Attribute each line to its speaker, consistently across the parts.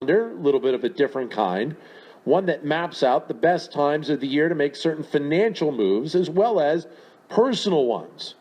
Speaker 1: a little bit of a different kind, one that maps out the best times of the year to make certain financial moves as well as personal ones.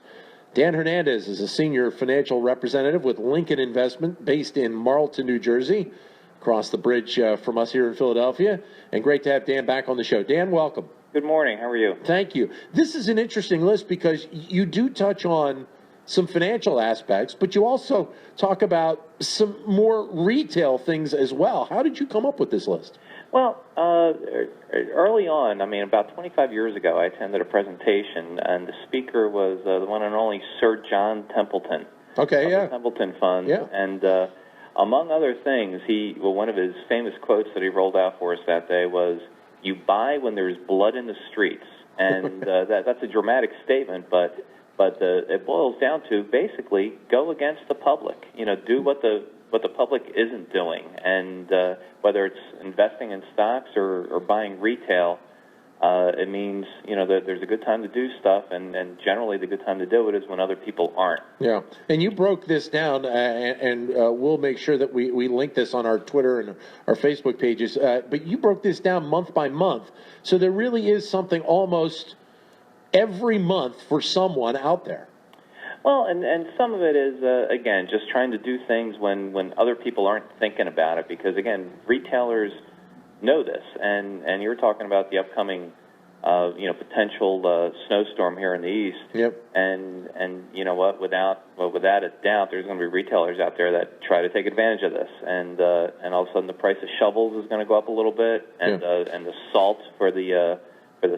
Speaker 1: Dan Hernandez is a senior financial representative with Lincoln Investment based in Marlton, New Jersey, across the bridge from us here in Philadelphia. And great to have Dan back on the show. Dan, welcome.
Speaker 2: Good morning. How are you?
Speaker 1: Thank you. This is an interesting list because you do touch on some financial aspects, but you also talk about some more retail things as well. How did you come up with this list?
Speaker 2: Well, early on, about 25 years ago, I attended a presentation, and the speaker was the one and only Sir John Templeton.
Speaker 1: Okay,
Speaker 2: of
Speaker 1: yeah.
Speaker 2: the Templeton Fund.
Speaker 1: Yeah.
Speaker 2: And among other things, one of his famous quotes that he rolled out for us that day was, "You buy when there's blood in the streets." And that's a dramatic statement, but it boils down to basically go against the public. Do what the public isn't doing, and whether it's investing in stocks or buying retail, it means that there's a good time to do stuff, and generally the good time to do it is when other people aren't.
Speaker 1: Yeah, and you broke this down, and we'll make sure that we link this on our Twitter and our Facebook pages. But you broke this down month by month, so there really is something almost every month for someone out there.
Speaker 2: Well, and some of it is, again, just trying to do things when other people aren't thinking about it, because, again, retailers know this, and you're talking about the upcoming, potential snowstorm here in the east.
Speaker 1: Yep.
Speaker 2: And you know what, without a doubt, there's going to be retailers out there that try to take advantage of this, and all of a sudden the price of shovels is going to go up a little bit, and the salt for the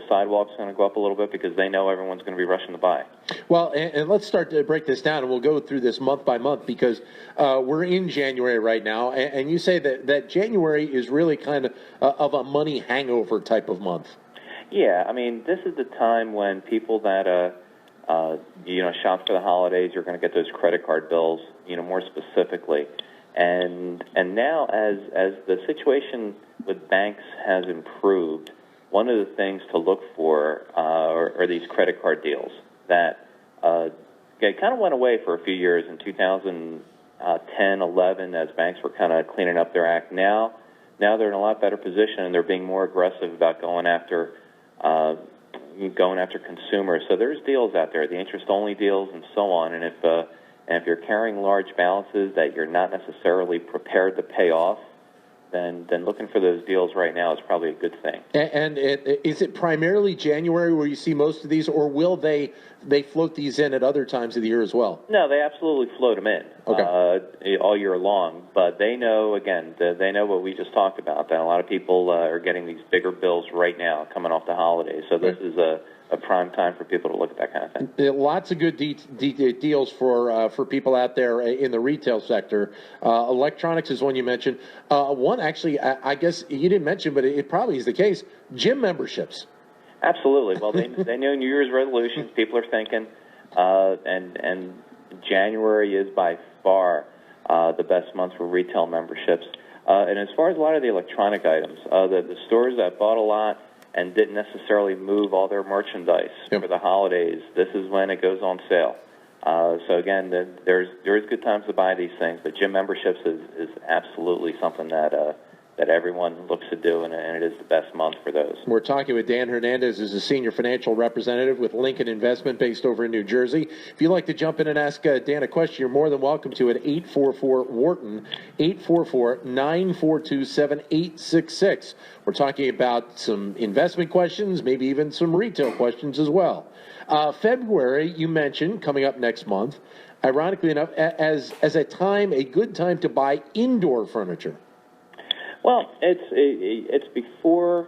Speaker 2: sidewalk's going to go up a little bit because they know everyone's going to be rushing to buy.
Speaker 1: Well, and let's start to break this down, and we'll go through this month by month because we're in January right now, and you say that January is really kind of a money hangover type of month.
Speaker 2: Yeah, this is the time when people that shop for the holidays are going to get those credit card bills, more specifically, and now as the situation with banks has improved, one of the things to look for are these credit card deals that kind of went away for a few years in 2010, 11, as banks were kind of cleaning up their act. Now they're in a lot better position, and they're being more aggressive about going after consumers. So there's deals out there, the interest-only deals and so on. And if you're carrying large balances that you're not necessarily prepared to pay off, then looking for those deals right now is probably a good thing.
Speaker 1: And is it primarily January where you see most of these, or will they float these in at other times of the year as well?
Speaker 2: No, they absolutely float them in all year long. But they know, again, they know what we just talked about, that a lot of people are getting these bigger bills right now coming off the holidays. So this is a prime time for people to look at that kind of thing.
Speaker 1: Lots of good deals for people out there in the retail sector. Electronics is one you mentioned. One actually, I guess you didn't mention, but it probably is the case, gym memberships.
Speaker 2: Absolutely. Well, they know New Year's resolutions. People are thinking, and January is by far the best month for retail memberships. And as far as a lot of the electronic items, the stores that bought a lot and didn't necessarily move all their merchandise for the holidays, this is when it goes on sale. So again, there is good times to buy these things, but gym memberships is absolutely something that everyone looks to do, and it is the best month for those. We're
Speaker 1: talking with Dan Hernandez, who's a senior financial representative with Lincoln Investment based over in New Jersey. If you'd like to jump in and ask Dan a question, you're more than welcome to at 844-WHARTON, 844-942-7866. We're talking about some investment questions, maybe even some retail questions as well. February, you mentioned, coming up next month, ironically enough, as a good time to buy indoor furniture.
Speaker 2: Well, it's before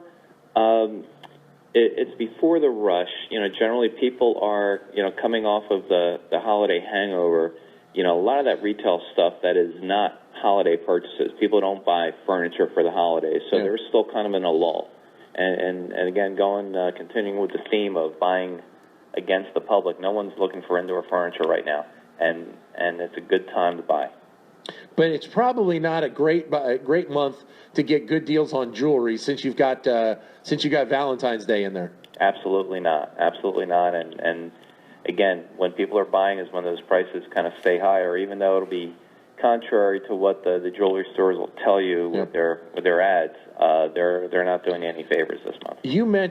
Speaker 2: the rush. Generally people are coming off of the holiday hangover. A lot of that retail stuff that is not holiday purchases. People don't buy furniture for the holidays, so they're still kind of in a lull. And again, continuing with the theme of buying against the public. No one's looking for indoor furniture right now, and it's a good time to buy.
Speaker 1: But it's probably not a great month to get good deals on jewelry since you got Valentine's Day in there.
Speaker 2: Absolutely not. And again, when people are buying is when those prices kind of stay higher, even though it'll be contrary to what the jewelry stores will tell you with their ads, they're not doing any favors this month.
Speaker 1: You mentioned